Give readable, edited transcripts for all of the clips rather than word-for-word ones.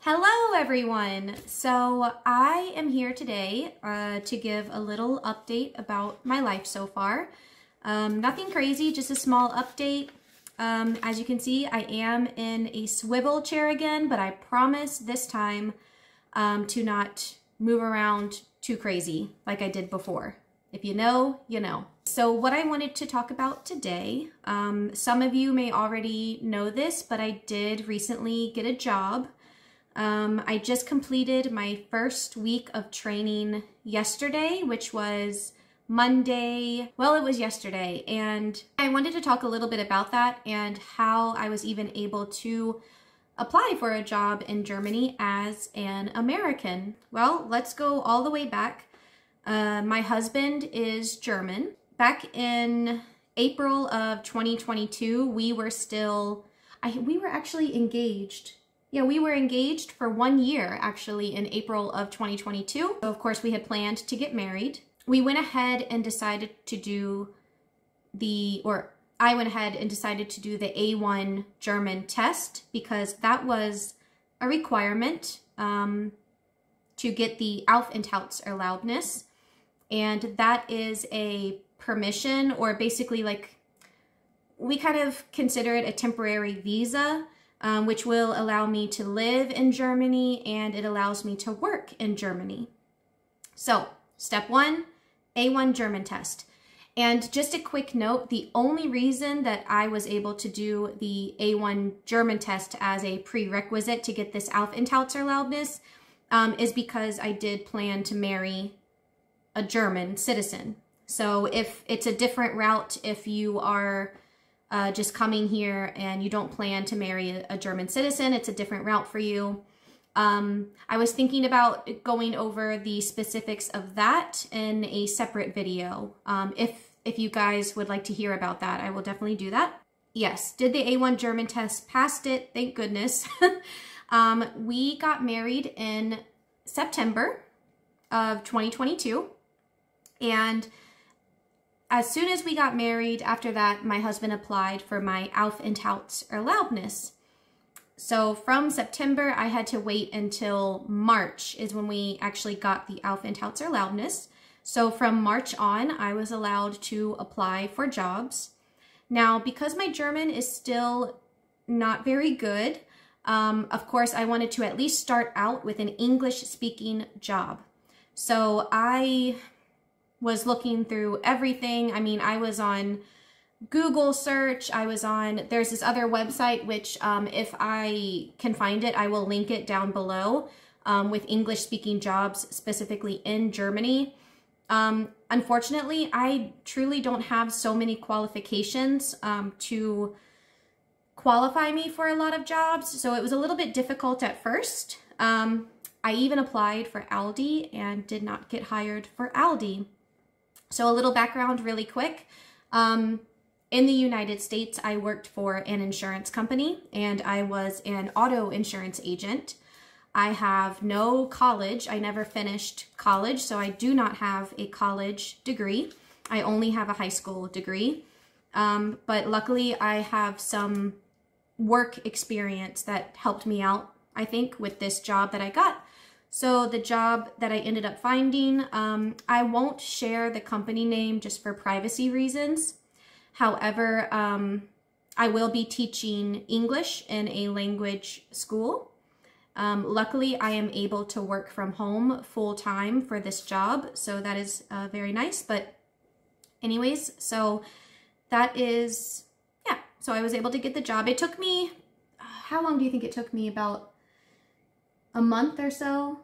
Hello everyone! So I am here today to give a little update about my life so far. Nothing crazy, just a small update. As you can see, I am in a swivel chair again, but I promise this time to not move around too crazy like I did before. If you know, you know. So what I wanted to talk about today, some of you may already know this, but I did recently get a job. I just completed my first week of training yesterday, which was Monday. Well, it was yesterday, and I wanted to talk a little bit about that and how I was even able to apply for a job in Germany as an American. Well, let's go all the way back. My husband is German. Back in April of 2022, we were actually engaged. Yeah, we were engaged for 1 year, actually, in April of 2022. So, of course, we had planned to get married. We went ahead and decided to do I went ahead and decided to do the A1 German test because that was a requirement to get the Aufenthaltserlaubnis. And that is a permission, or basically like, we kind of consider it a temporary visa, which will allow me to live in Germany and it allows me to work in Germany. So, step 1, A1 German test. And just a quick note, the only reason that I was able to do the A1 German test as a prerequisite to get this Aufenthaltserlaubnis is because I did plan to marry a German citizen. So if it's a different route, if you are just coming here and you don't plan to marry a German citizen, it's a different route for you. I was thinking about going over the specifics of that in a separate video. If you guys would like to hear about that, I will definitely do that. Yes, did the A1 German test, passed it, thank goodness. We got married in September of 2022, and as soon as we got married, after that, my husband applied for my Aufenthaltserlaubnis. So from September, I had to wait until March is when we actually got the Aufenthaltserlaubnis. So from March on, I was allowed to apply for jobs. Now, because my German is still not very good, of course, I wanted to at least start out with an English-speaking job. So I was looking through everything. I mean, I was on Google search. There's this other website, which if I can find it, I will link it down below with English speaking jobs specifically in Germany. Unfortunately, I truly don't have so many qualifications to qualify me for a lot of jobs. So it was a little bit difficult at first. I even applied for Aldi and did not get hired for Aldi. So a little background really quick. In the United States, I worked for an insurance company and I was an auto insurance agent. I have no college. I never finished college, so I do not have a college degree. I only have a high school degree. But luckily, I have some work experience that helped me out, I think, with this job that I got. So the job that I ended up finding, I won't share the company name just for privacy reasons. However, I will be teaching English in a language school. Luckily, I am able to work from home full time for this job. So that is very nice. But anyways, so that is, yeah. So I was able to get the job. It took me, how long do you think it took me? About a month or so.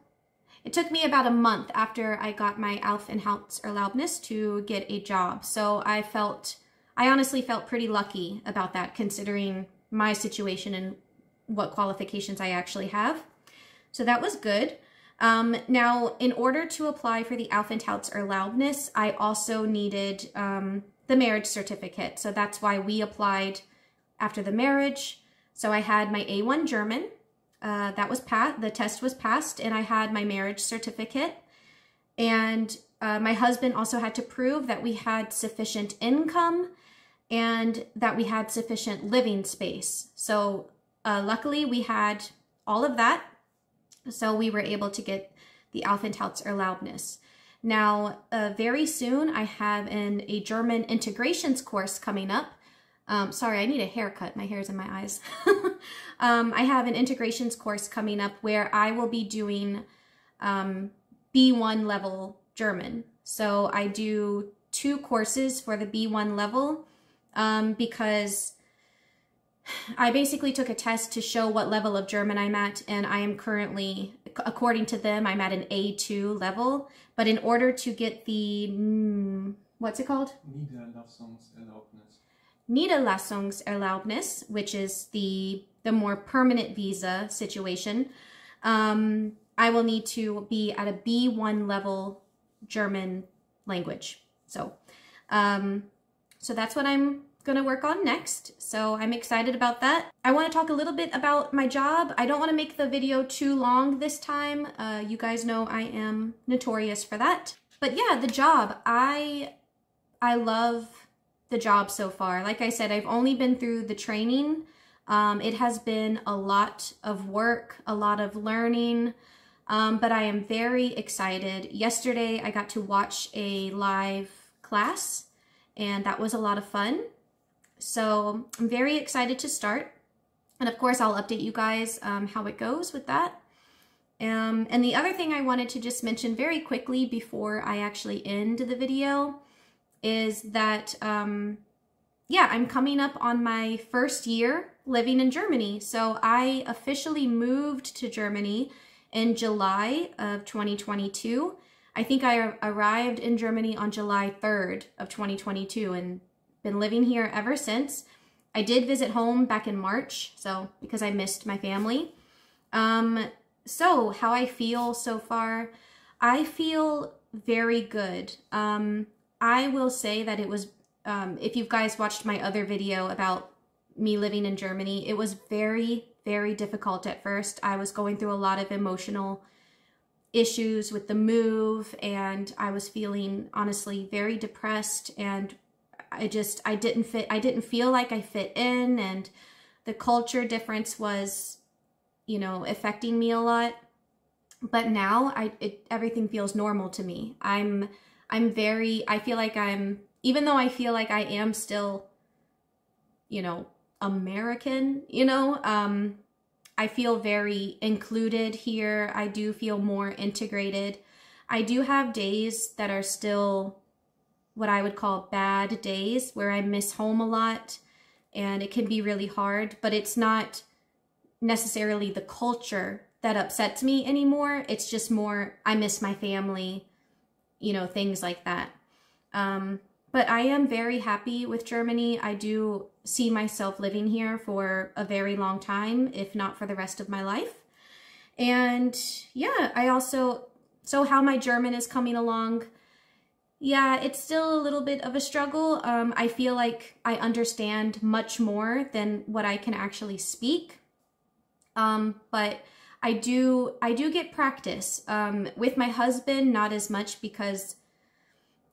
It took me about a month after I got my Aufenthaltserlaubnis to get a job. So I honestly felt pretty lucky about that, considering my situation and what qualifications I actually have. So that was good. Now, in order to apply for the Aufenthaltserlaubnis, I also needed the marriage certificate. So that's why we applied after the marriage. So I had my A1 German. That was passed, the test was passed, and I had my marriage certificate. And my husband also had to prove that we had sufficient income and that we had sufficient living space. So luckily we had all of that. So we were able to get the Aufenthaltserlaubnis. Now, very soon I have a German integrations course coming up. Sorry, I need a haircut. My hair's in my eyes. I have an integrations course coming up where I will be doing B1 level German. So I do 2 courses for the B1 level because I basically took a test to show what level of German I'm at, and I am currently, according to them, I'm at an A2 level. But in order to get the, what's it called? Niederlassungserlaubnis, which is the more permanent visa situation, I will need to be at a B1 level German language. So, so that's what I'm gonna work on next. So I'm excited about that. I want to talk a little bit about my job. I don't want to make the video too long this time. You guys know I am notorious for that. But yeah, the job, I love the job so far. Like I said, I've only been through the training. It has been a lot of work, a lot of learning, but I am very excited. Yesterday, I got to watch a live class, and that was a lot of fun. So I'm very excited to start. And of course, I'll update you guys how it goes with that. And the other thing I wanted to just mention very quickly before I actually end the video is that, yeah, I'm coming up on my first year living in Germany. So I officially moved to Germany in July of 2022. I think I arrived in Germany on July 3rd of 2022 and been living here ever since. I did visit home back in March, so because I missed my family. So how I feel so far, I feel very good. I will say that it was, if you guys watched my other video about me living in Germany, it was very, very difficult at first. I was going through a lot of emotional issues with the move, and I was feeling honestly very depressed, and I didn't feel like I fit in, and the culture difference was, you know, affecting me a lot. But now everything feels normal to me. I feel like even though I feel like I am still, you know, American, you know, I feel very included here. I do feel more integrated. I do have days that are still what I would call bad days where I miss home a lot, and it can be really hard, but it's not necessarily the culture that upsets me anymore. It's just more, I miss my family, you know, things like that. But I am very happy with Germany. I do see myself living here for a very long time, if not for the rest of my life. And yeah, so how my German is coming along. Yeah, it's still a little bit of a struggle. I feel like I understand much more than what I can actually speak. But I do get practice. With my husband, not as much, because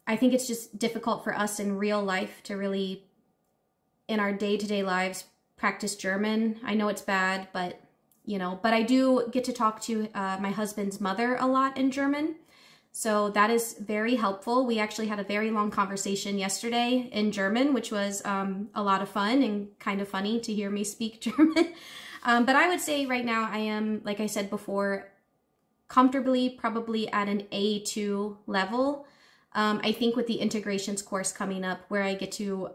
I think it's just difficult for us in real life to really, in our day-to-day lives, practice German. I know it's bad, but, you know, but I do get to talk to my husband's mother a lot in German. So that is very helpful. We actually had a very long conversation yesterday in German, which was a lot of fun and kind of funny to hear me speak German. But I would say right now I am, like I said before, comfortably probably at an A2 level. I think with the integrations course coming up where I get to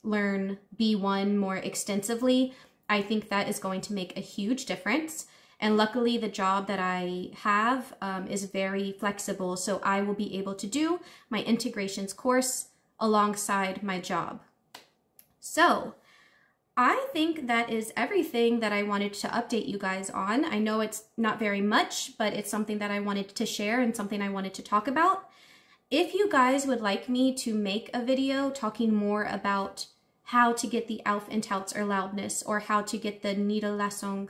learn B1 more extensively, I think that is going to make a huge difference. And luckily the job that I have is very flexible, so I will be able to do my integrations course alongside my job. So I think that is everything that I wanted to update you guys on. I know it's not very much, but it's something that I wanted to share and something I wanted to talk about. If you guys would like me to make a video talking more about how to get the Aufenthaltserlaubnis or how to get the Niederlassungserlaubnis,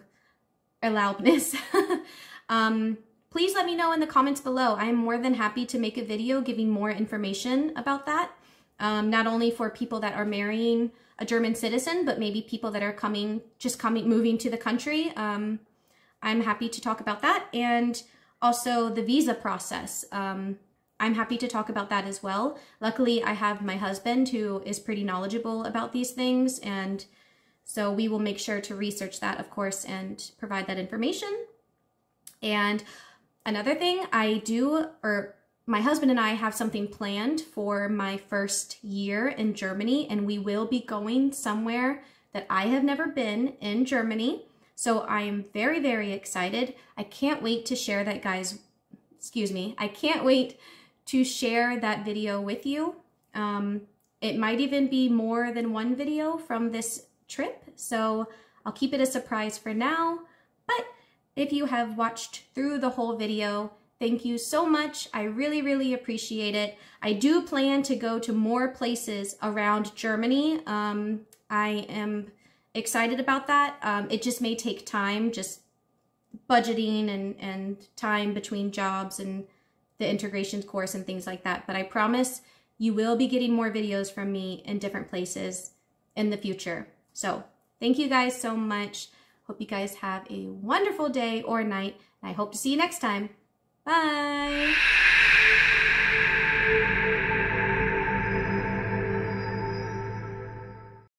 please let me know in the comments below. I am more than happy to make a video giving more information about that. Not only for people that are marrying a German citizen, but maybe people that are moving to the country. I'm happy to talk about that. And also the visa process. I'm happy to talk about that as well. Luckily, I have my husband who is pretty knowledgeable about these things, and so we will make sure to research that, of course, and provide that information. And another thing my husband and I have something planned for my first year in Germany, and we will be going somewhere that I have never been in Germany. So I am very, very excited. I can't wait to share that, guys. Excuse me. I can't wait to share that video with you. It might even be more than one video from this trip, so I'll keep it a surprise for now. But if you have watched through the whole video, thank you so much. I really, really appreciate it. I do plan to go to more places around Germany. I am excited about that. It just may take time, just budgeting and time between jobs and the integration course and things like that. But I promise you will be getting more videos from me in different places in the future. So thank you guys so much. Hope you guys have a wonderful day or night. And I hope to see you next time. Bye.